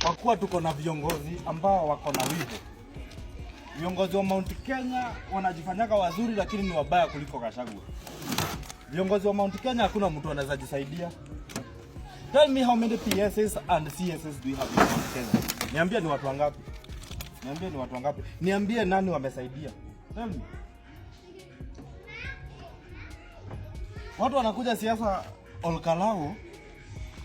kwa kuwa tuko na viongozi ambao wako na wivu. Viongozi wa Mount Kenya wanajifanyaga wazuri lakini ni wabaya kuliko Gachagua. Viongozi wa Mount Kenya hakuna mtu anaweza jisaidia. Tell me how many PSS and CSS do you have in Mount Kenya? Niambie ni watu wangapi? Niambie ni watu wangapi? Niambie nani wamesaidia? Tell me. Watu wanakuja siasa Olkalao,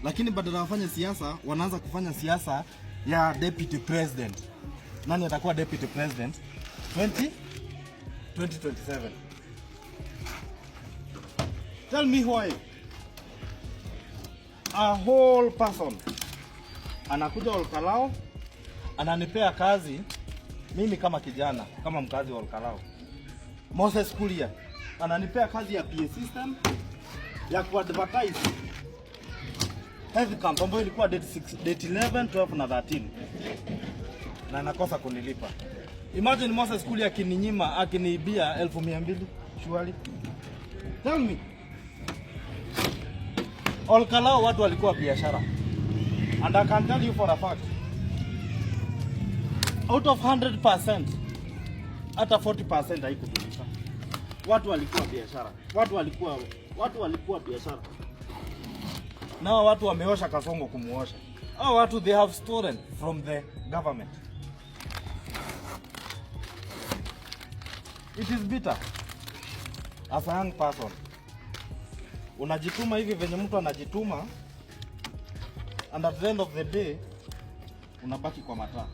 lakini badala wafanye siasa wanaanza kufanya siasa ya deputy president. Nani atakuwa deputy president 2027? Tell me why a whole person anakuja Olkalao ananipea kazi mimi kama kijana, kama mkazi wa Olkalao. Moses Kuria ananipea kazi ya PA system ya kuadvertise health camp ambayo ilikuwa date 11, 12 na 13 na anakosa kunilipa. Imagine Moses Kuria akininyima, akiniibia 1200 surely. Tell me. Olkalao watu walikuwa biashara. And I can tell you for a fact, out of 100%, hata 40% haikutumika. Watu walikuwa biashara. Watu walikuwa biashara. Na watu wameosha Kasongo kumuosha. Hao watu they have stolen from the government. It is bitter. As a young person, unajituma hivi venye mtu anajituma, and at the end of the day unabaki kwa mataa.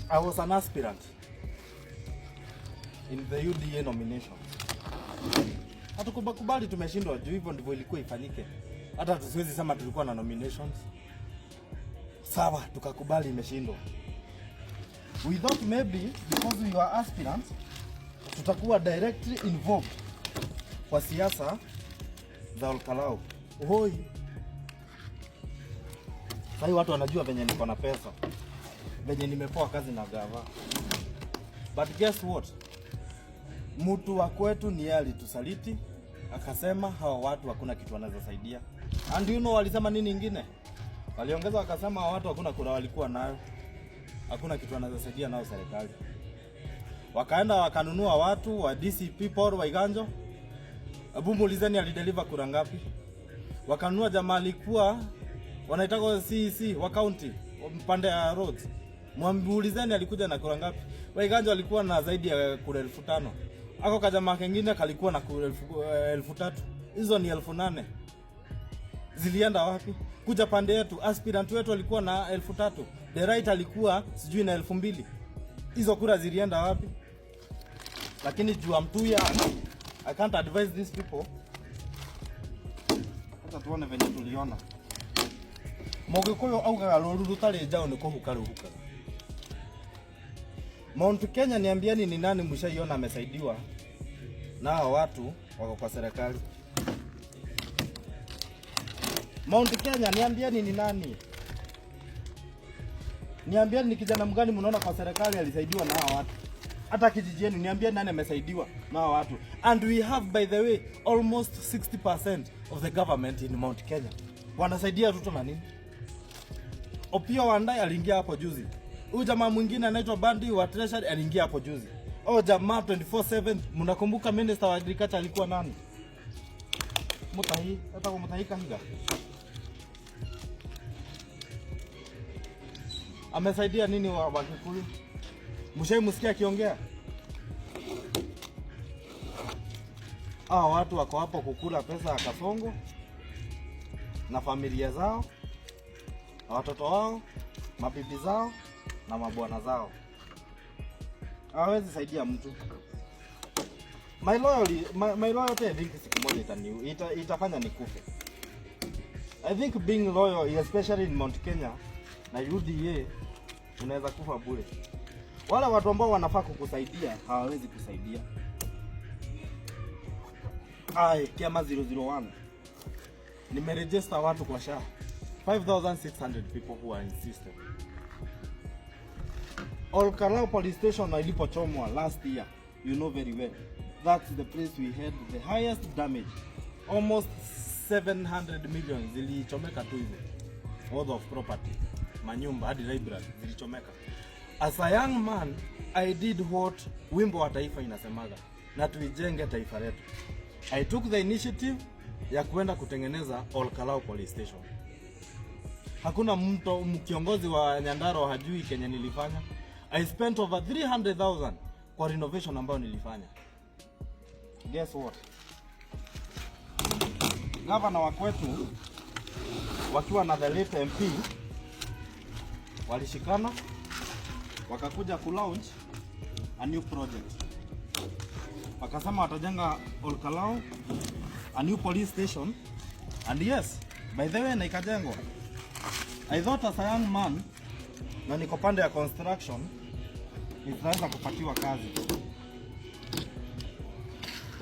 I was an aspirant in the UDA nomination. Hatukubali tumeshindwa, juu hivyo ndivyo ilikuwa ifanyike. Hata tusiwezi sema tulikuwa na nominations. Sawa, tukakubali imeshindwa. We thought maybe because we were aspirants tutakuwa directly involved kwa siasa za Olkalao. Hoi. Sasa watu wanajua venye niko na pesa. Venye nimepoa kazi na gava. But guess what? Mtu wa kwetu ni yeye alitusaliti, akasema hawa watu hakuna kitu wanaweza saidia. And you know walisema nini ingine? Waliongeza wakasema hawa watu hakuna kura walikuwa nayo. Hakuna kitu wanaweza saidia nao serikali. Wakaenda wakanunua watu wa DCP Paul Waiganjo. Abu Mulizani alideliver kura ngapi? Wakanunua jamaa alikuwa wanaitaka CEC wa county mpande ya roads. Mulizani alikuja na kura ngapi? Waiganjo alikuwa na zaidi ya kura 1500. Ako kajamaa kengine kalikuwa na kura 3000. Hizo ni 8000. Zilienda wapi? Kuja pande yetu aspirant wetu alikuwa na 3000. The right alikuwa sijui na 2000. Hizo kura zilienda wapi? Lakini juu amtuya, I can't advise these people. Hata tuone venye tuliona. Mogikuyu augaga ruru rutari njao ni kuhuka ruhuka. Mount Kenya niambieni ni nani mshaiona amesaidiwa na watu wako kwa serikali? Mount Kenya niambieni ni nani? Niambieni ni kijana mgani mnaona kwa serikali alisaidiwa na watu? Hata kijijini niambieni nani amesaidiwa na watu? And we have, by the way, almost 60% of the government in Mount Kenya. Wanasaidia Ruto na nini? Opiyo Wandayi aliingia hapo juzi. Huyu jamaa mwingine anaitwa Bandi wa Treasury aliingia hapo juzi. Jamaa 24/7, mnakumbuka minister wa agriculture alikuwa nani? Mutahi, hata kwa Mutahi Kahiga. Amesaidia nini wa Wakikuyu? Mshaimsikia akiongea? Watu wako hapo kukula pesa ya Kasongo na familia zao, watoto wao, mabibi zao na mabwana zao. Hawezi saidia mtu. My loyalty I think siku moja itafanya nikufe. I think being loyal, especially in Mount Kenya na UDA, unaweza kufa bure. Wala watu ambao wanafaa kukusaidia hawawezi kusaidia. Kiama 001 nimeregister watu kwa SHA 5600 people who are in system. Olkalao police station ilipochomwa last year, you know very well, that's the place we had the highest damage. Almost 700 million zilichomeka tu hivyo. worth of property, manyumba hadi library zilichomeka. As a young man, I did what wimbo wa taifa inasemaga, na tuijenge taifa letu. I took the initiative ya kwenda kutengeneza Olkalau police station. Hakuna mtu kiongozi wa Nyandarua hajui Kenya nilifanya. I spent over 300,000 kwa renovation ambayo nilifanya. Guess what? Gavana wa kwetu wakiwa na the late MP walishikana wakakuja ku launch a new project. Wakasema watajenga Olkalau a new police station, and yes, by the way, na ikajengwa. I thought as a young man na niko pande ya construction nitaweza kupatiwa kazi.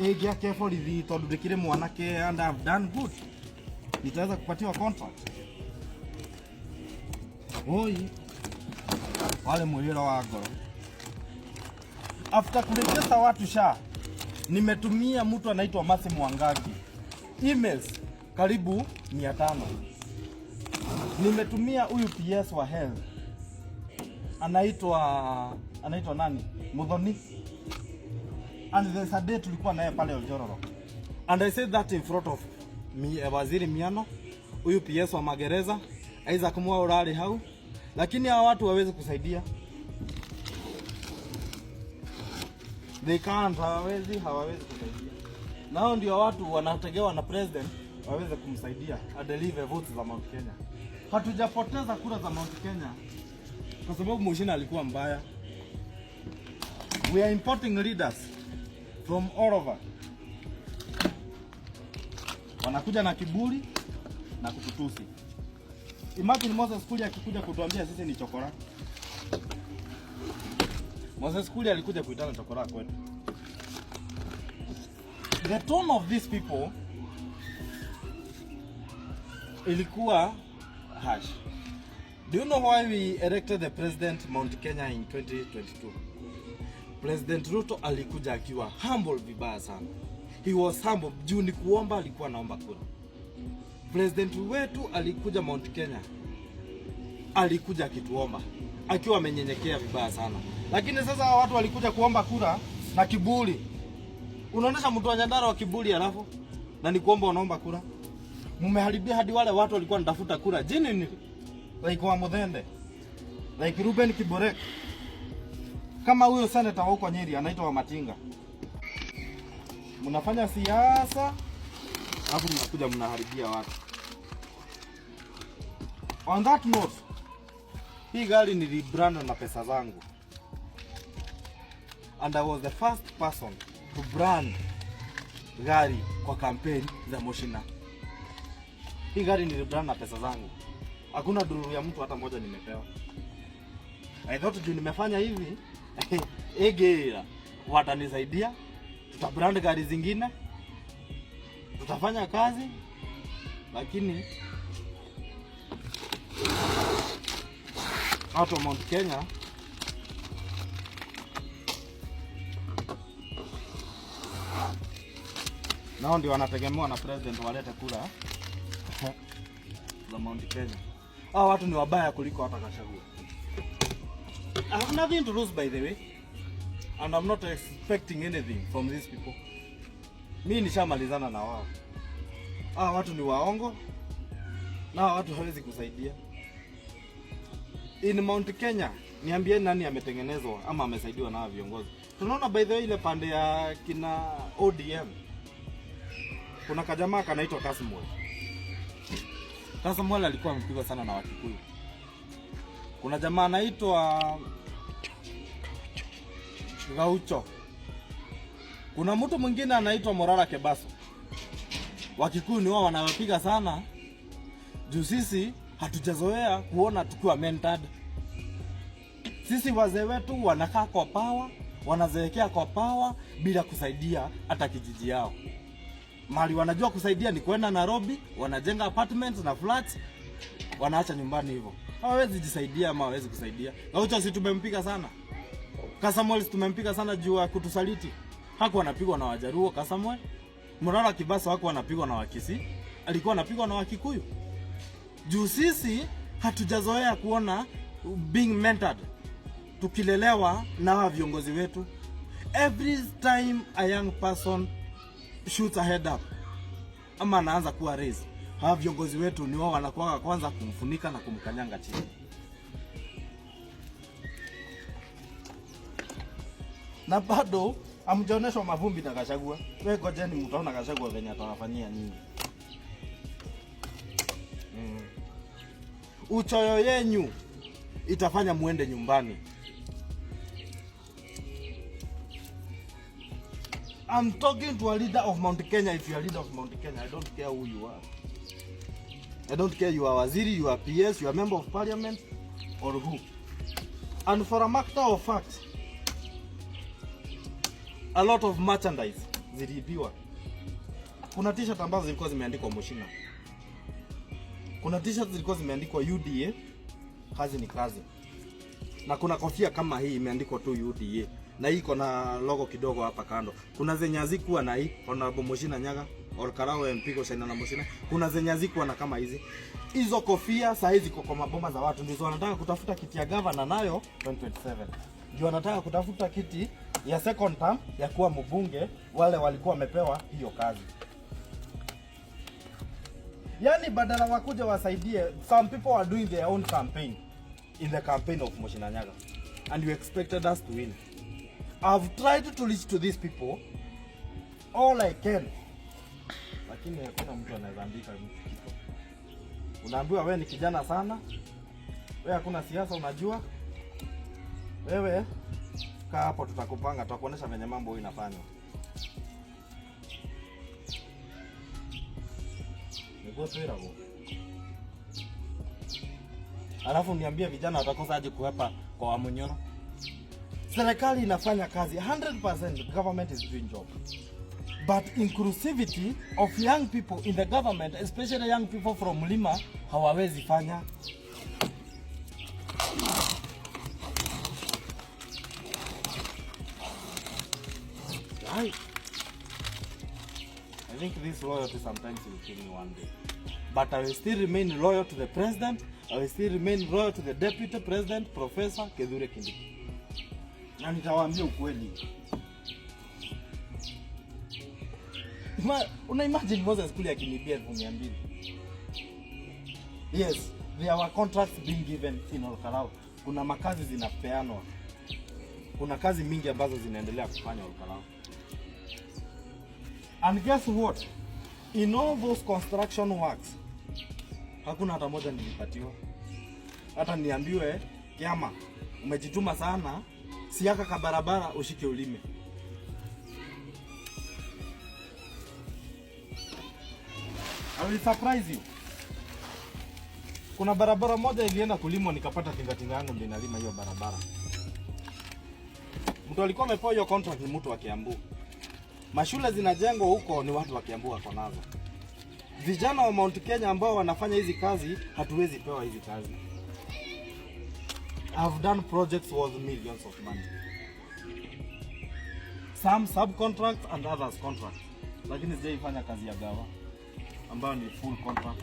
Egia careful hivi tondu ndikire mwanake and I've done good. Nitaweza kupatiwa contract. Oi. Wale mwira wa ngoro. After kurejesha watu SHA, nimetumia mtu anaitwa Masi Mwangagi emails karibu 500. Nimetumia huyu PS wa health anaitwa nani? Mudhoni. And there's a day tulikuwa naye pale Oljororo. And I said that in front of me, Waziri Miano, huyu PS wa magereza, Isaac Mwaura hau. Lakini hawa watu hawawezi kusaidia. They can't, hawawezi kusaidia. Nao ndio watu wanategewa na president waweze kumsaidia adeliver votes za Mount Kenya. Hatujapoteza kura za Mount Kenya kwa sababu Mushina alikuwa mbaya. We are importing leaders from all over. Wanakuja na kiburi na kututusi. Imagine Moses Kuria akikuja kutuambia sisi ni chokora. Moses Kuria alikuja kuitana chokora kwetu. The tone of these people ilikuwa harsh. Do you know why we elected the president Mount Kenya in 2022? President Ruto alikuja akiwa humble vibaya sana. He was humble. Juu ni kuomba alikuwa naomba kura. President wetu alikuja Mount Kenya, alikuja akituomba akiwa amenyenyekea vibaya sana. Lakini sasa watu walikuja kuomba kura na kiburi. Unaonesha mtu wa Nyandarua wa kiburi alafu na ni kuomba unaomba kura. Mmeharibia hadi wale watu walikuwa wanatafuta kura. Jini ni like wa Muthende, like Ruben Kiborek, kama huyo senator huko Nyeri anaitwa Matinga. Mnafanya siasa hapo, mnakuja mnaharibia watu. On that note, hii gari nilibrand na pesa zangu. And I was the first person to brand gari kwa campaign za Mushina. Hii gari nilibrand na pesa zangu. Hakuna duru ya mtu hata moja nimepewa. I thought juu nimefanya hivi egera watanisaidia, tutabrand gari zingine, tutafanya kazi, lakini watu wa Mount Kenya nao ndio wanategemewa na president walete kura za Mount Kenya. Hao watu ni wabaya kuliko hata Gachagua. I have nothing to lose, by the way, and I'm not expecting anything from these people. Mimi nishamalizana na wao. Hao watu ni waongo na watu hawezi kusaidia. In Mount Kenya, niambie nani ametengenezwa ama amesaidiwa na viongozi. Tunaona by the way ile pande ya kina ODM. Kuna kajamaa kanaitwa Kasmuel. Kasmuel alikuwa amepigwa sana na Wakikuyu. Kuna jamaa anaitwa Gaucho. Kuna mtu mwingine anaitwa Morara Kebaso. Wakikuyu ni wao wanawapiga sana. Juu sisi hatujazoea kuona tukiwa mentored. Sisi wazee wetu wanakaa kwa power, wanazeekea kwa power bila kusaidia hata kijiji yao. Mali wanajua kusaidia ni kwenda Nairobi, wanajenga apartments na flats, wanaacha nyumbani hivyo. Hawezi jisaidia ama hawezi kusaidia. Gaucho si tumempiga sana. Kasamuel tumempiga sana juu ya kutusaliti. Hakuwa anapigwa na Wajaruo Kasamuel. Morara Kibaso hakuwa anapigwa na Wakisii, alikuwa anapigwa na Wakikuyu. Juu sisi hatujazoea kuona being mentored, tukilelewa na viongozi wetu. Every time a young person shoots a head up ama anaanza kuwa raise, hawa viongozi wetu ni wao wanakuwa kwanza kumfunika na kumkanyanga chini. Na bado amjaoneshwa mavumbi na Gachagua. Wewe ngojeni mtaona Gachagua venye atawafanyia nyinyi. Uchoyo yenyu itafanya muende nyumbani. I'm talking to a leader of Mount Kenya. If you are a leader of Mount Kenya, I don't care who you are. I don't care you are waziri, you are PS, you are member of parliament, or who. And for a matter of fact, a lot of merchandise ziliibiwa. Kuna t-shirt ambazo zilikuwa zimeandikwa Mushina. Kuna t-shirt zilikuwa zimeandikwa UDA, kazi ni kazi. Na kuna kofia kama hii imeandikwa tu UDA. Na hii iko na logo kidogo hapa kando. Kuna zenye hazikuwa na hii, Honorable Mushina Nyaga, Olkarau MP Goshaina na Mushina. Kuna zenye hazikuwa na kama hizi. Hizo kofia saa hizi kwa maboma za watu ndizo wanataka kutafuta kiti ya governor nayo 2027. Ndio wanataka kutafuta kiti ya second term ya kuwa mbunge, wale walikuwa wamepewa hiyo kazi. Yani badala wakuja wasaidie, some people are doing their own campaign in the campaign of Mushina Nyaga, and you expected us to win. I've tried to reach to these people all I can, lakini hakuna mtu anaweza andika kitu. Unaambiwa wewe ni kijana sana, wewe hakuna siasa unajua, wewe kaa hapo, tutakupanga, tutakuonesha venye mambo inafanywa. Alafu niambie vijana watakosa aje kuhepa kwa Wamunyoro? Serikali inafanya kazi 100%, government is doing job. But inclusivity of young people in the government, especially young people from Mlima, hawawezi fanya. I think this loyalty sometimes will kill me one day. But I will still remain loyal to the president. I will still remain loyal to the deputy president, Professor Kithure Kindiki. Na nitawaambia ukweli. Una imagine Moses Kuria akinibia 200. Yes, there are contracts being given in Olkarau. Kuna makazi zinapeanwa. Kuna kazi mingi ambazo zinaendelea kufanya Olkarau. And guess what? In all those construction works, hakuna hata moja nilipatiwa. Hata niambiwe, Kiama, umejituma sana, siaka ka barabara ushike ulime. I will surprise you. Kuna barabara moja ilienda kulimwa nikapata tingatinga yangu ndio inalima hiyo barabara. Mtu alikuwa amepewa hiyo contract ni mtu wa Kiambu. Mashule zinajengwa huko ni watu wa Kiambu wako nazo. Vijana wa Mount Kenya ambao wanafanya hizi kazi hatuwezi pewa hizi kazi. I've done projects worth millions of money. Some subcontract and others contract. Lakini sijaifanya kazi ya gawa ambayo ni full contract.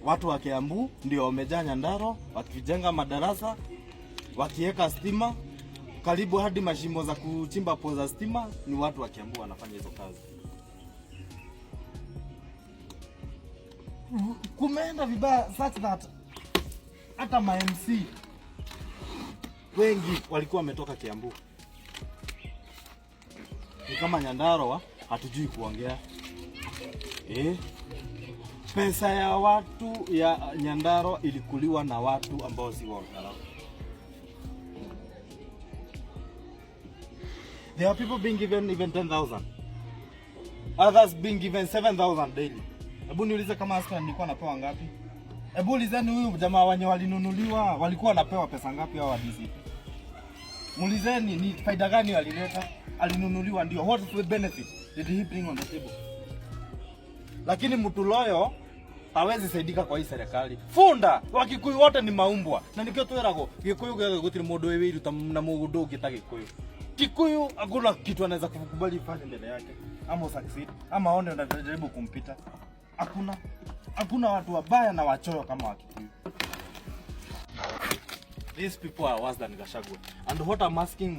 Watu wa Kiambu ndio wamejaa Nyandarua wakijenga madarasa, wakiweka stima karibu hadi mashimo za kuchimba poza stima, ni watu wa Kiambu wanafanya hizo kazi. Kumeenda vibaya such that hata ma MC wengi walikuwa wametoka Kiambu. Ni kama Nyandarua hatujui kuongea. Pesa ya watu ya Nyandarua ilikuliwa na watu ambao si wa Olkarau. There are people being given even 10,000. Others being given 7,000 daily. Hebu niulize kama askari nilikuwa napewa ngapi? Hebu ulizeni huyu jamaa wenye walinunuliwa walikuwa wanapewa pesa ngapi hao wa DCP? Mulizeni ni faida gani walileta? Alinunuliwa ndio. What is the benefit did he bring on the table? Lakini mtu loyo hawezi saidika kwa hii serikali. Funda Wakikuyu wote ni maumbwa. Na nikio twerago Gikuyu gege gutiri mundu wiru ta na mugundu ungita Gikuyu. Kikuyu hakuna kitu anaweza kukubali ifanye mbele yake. ama succeed ama one unajaribu kumpita. Hakuna watu wabaya na wachoyo kama Wakikuyu. These people are worse than Gachagua. And what I'm asking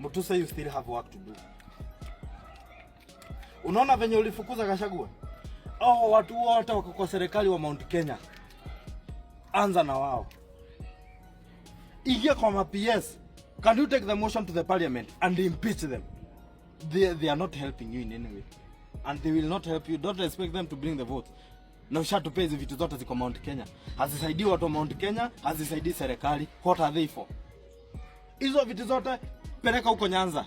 Mutuse, you still have work to do. Unaona venye ulifukuza Gachagua? Watu wote wako kwa serikali wa Mount Kenya. Anza na wao. Ingia kwa PS. Can you take the motion to the parliament and impeach them? They are not helping you in any way. And they will not help you. Don't expect them to bring the vote. Na ushatupea hizi vitu zote ziko Mount Kenya. Hazisaidii watu wa Mount Kenya, hazisaidii serikali. What are they for? Hizo vitu zote peleka huko Nyanza.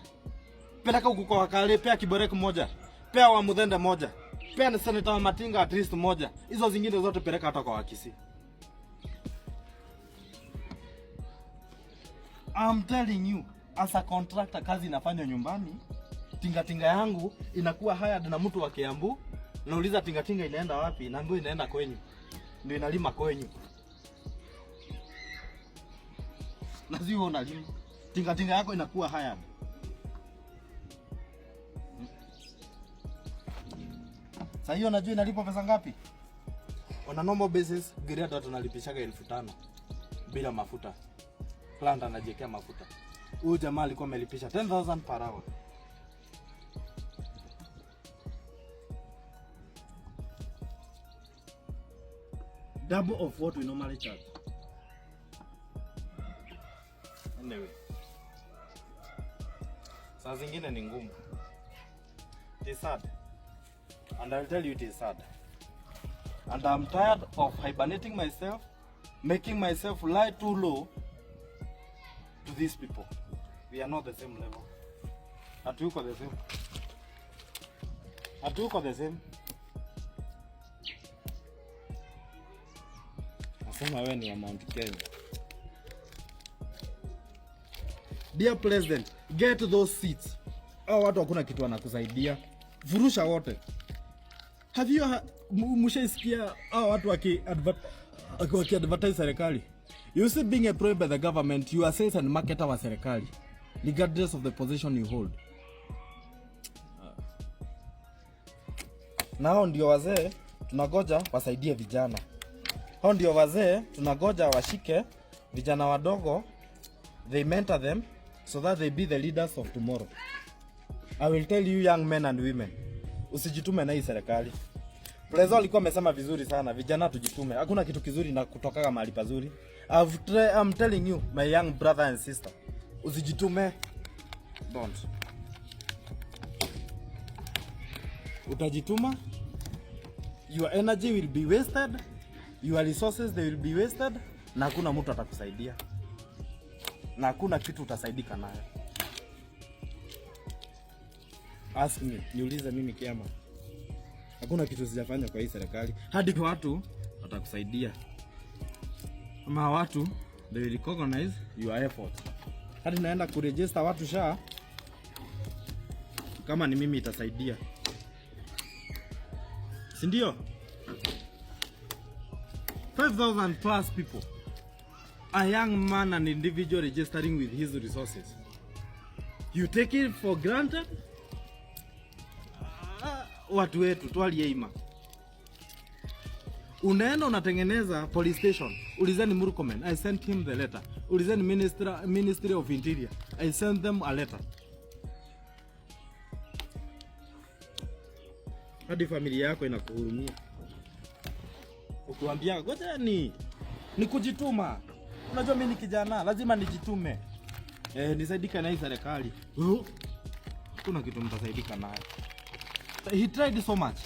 Peleka huko kwa Wakale, pea Kiborek moja. Pea wa Muthende moja. Pea na Senator wa Matinga at least moja. Hizo zingine zote peleka hata kwa Wakisi. I'm telling you, as a contractor kazi inafanywa nyumbani. Tinga yangu inakuwa hired na mtu wa Kiambu. Nauliza tinga inaenda wapi? Naambiwa inaenda kwenyu. Ndio inalima kwenyu. Lazima unalima. Tinga yako inakuwa hired. Sasa hiyo unajua inalipa pesa ngapi? On a normal basis, Greda tunalipishaga 1500 bila mafuta. Plant anajiwekea mafuta. Huyu jamaa alikuwa amelipisha 10,000 per hour. Double of what we normally charge. Anyway. Saa zingine ni ngumu. It is sad. And I'll tell you it is sad. And I'm tired of hibernating myself, making myself lie too low to these people. We are not the same level. Hatuko the same. Hatuko the same. Nasema wewe ni wa Mount Kenya. Dear President, get those seats. Watu hakuna kitu wanakusaidia. Furusha wote. Have you mshaisikia watu waki-advertise serikali? You see, being employed by the government, you are sales and marketer wa serikali, regardless of the position you hold. Nao ndio wazee tunagoja wasaidie vijana. Hao ndio wazee tunagoja washike vijana wadogo, they mentor them so that they be the leaders of tomorrow. I will tell you young men and women, usijitume na hii serikali. Prezo alikuwa amesema vizuri sana, vijana tujitume. Hakuna kitu kizuri na kutoka mahali pazuri. I'm telling you, my young brother and sister, usijitume. Don't. Utajituma, your energy will be wasted, your resources they will be wasted, na hakuna mtu atakusaidia. Na hakuna kitu utasaidika nayo. Ask me, niulize mimi kiama. Hakuna kitu sijafanya kwa hii serikali. Hadi kwa watu watakusaidia. Ama watu they will recognize your effort. Hadi naenda kuregister watu SHA. Kama ni mimi itasaidia. Si ndio? 5,000 plus people. A young man, an individual registering with his resources. You take it for granted? Watu wetu twalieima. Unaenda unatengeneza police station. Ulizeni Murkomen, I sent him the letter. Ulizeni Ministry of Interior, I sent them a letter. Hadi familia yako inakuhurumia. Ukiwaambia ngoja ni kujituma. Unajua mimi ni kijana, lazima nijitume. Nisaidika na hii serikali. Kuna kitu mtasaidika nayo. He tried so much.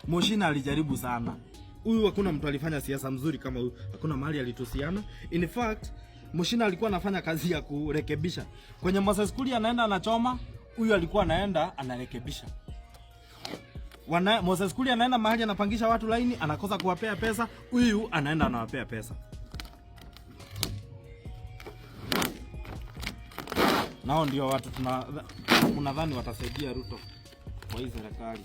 Moshina alijaribu sana. Huyu hakuna mtu alifanya siasa mzuri kama huyu. Hakuna mahali alitusiana. In fact, Moshina alikuwa anafanya kazi ya kurekebisha. Kwenye Moses Kuria anaenda anachoma, huyu alikuwa anaenda anarekebisha. Moses Kuria anaenda mahali anapangisha watu laini, anakosa kuwapea pesa, huyu anaenda anawapea pesa. Nao ndio watu tunadhani watasaidia Ruto kwa hii serikali.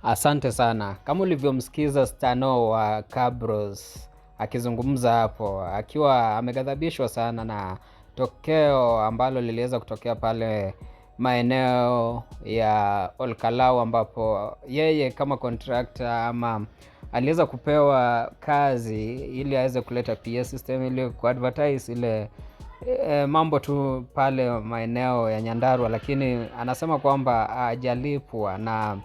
Asante sana. Kama ulivyomsikiza Stano wa Kabros akizungumza hapo, akiwa ameghadhabishwa sana na tokeo ambalo liliweza kutokea pale maeneo ya Olkalau, ambapo yeye kama contractor ama aliweza kupewa kazi ili aweze kuleta PA system ili kuadvertise ile mambo tu pale maeneo ya Nyandarua, lakini anasema kwamba hajalipwa na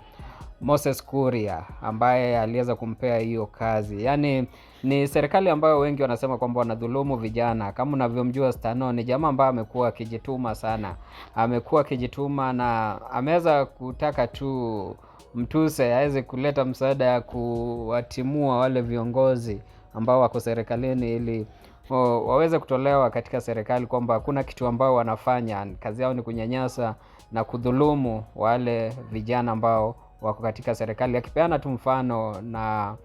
Moses Kuria ambaye aliweza kumpea hiyo kazi. Yaani ni serikali ambayo wengi wanasema kwamba wanadhulumu vijana. Kama unavyomjua Stano ni jamaa ambaye amekuwa akijituma sana. Amekuwa akijituma na ameweza kutaka tu mtuse aweze kuleta msaada ya kuwatimua wale viongozi ambao wako serikalini ili waweze kutolewa katika serikali, kwamba hakuna kitu ambao wanafanya, kazi yao ni kunyanyasa na kudhulumu wale vijana ambao wako katika serikali. Akipeana tu mfano na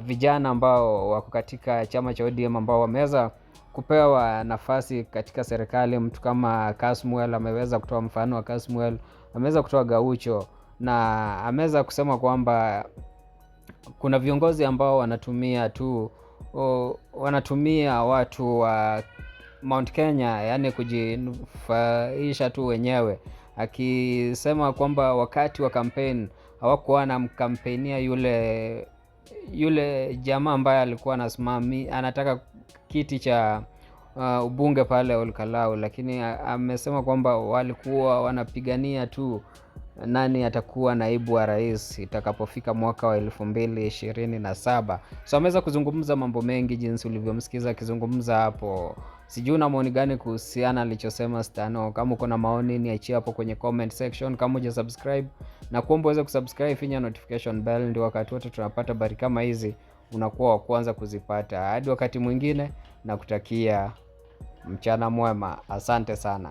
vijana ambao wako katika chama cha ODM ambao wameweza kupewa nafasi katika serikali. Mtu kama Kasmuel ameweza kutoa mfano wa Kasmuel, ameweza kutoa Gaucho, na ameweza kusema kwamba kuna viongozi ambao wanatumia watu wa Mount Kenya, yani kujinufaisha tu wenyewe, akisema kwamba wakati wa campaign hawakuwa na mkampenia yule jamaa ambaye alikuwa anataka kiti cha ubunge pale Olkalau, lakini amesema kwamba walikuwa wanapigania tu nani atakuwa naibu wa rais itakapofika mwaka wa 2027. So ameweza kuzungumza mambo mengi jinsi ulivyomsikiza akizungumza hapo. Sijui una maoni gani kuhusiana alichosema Stano? Kama uko na maoni niachie hapo kwenye comment section. Kama hujasubscribe na kuomba uweze kusubscribe, finya notification bell, ndio wakati wote tunapata habari kama hizi unakuwa wa kwanza kuzipata. Hadi wakati mwingine, na kutakia mchana mwema. Asante sana.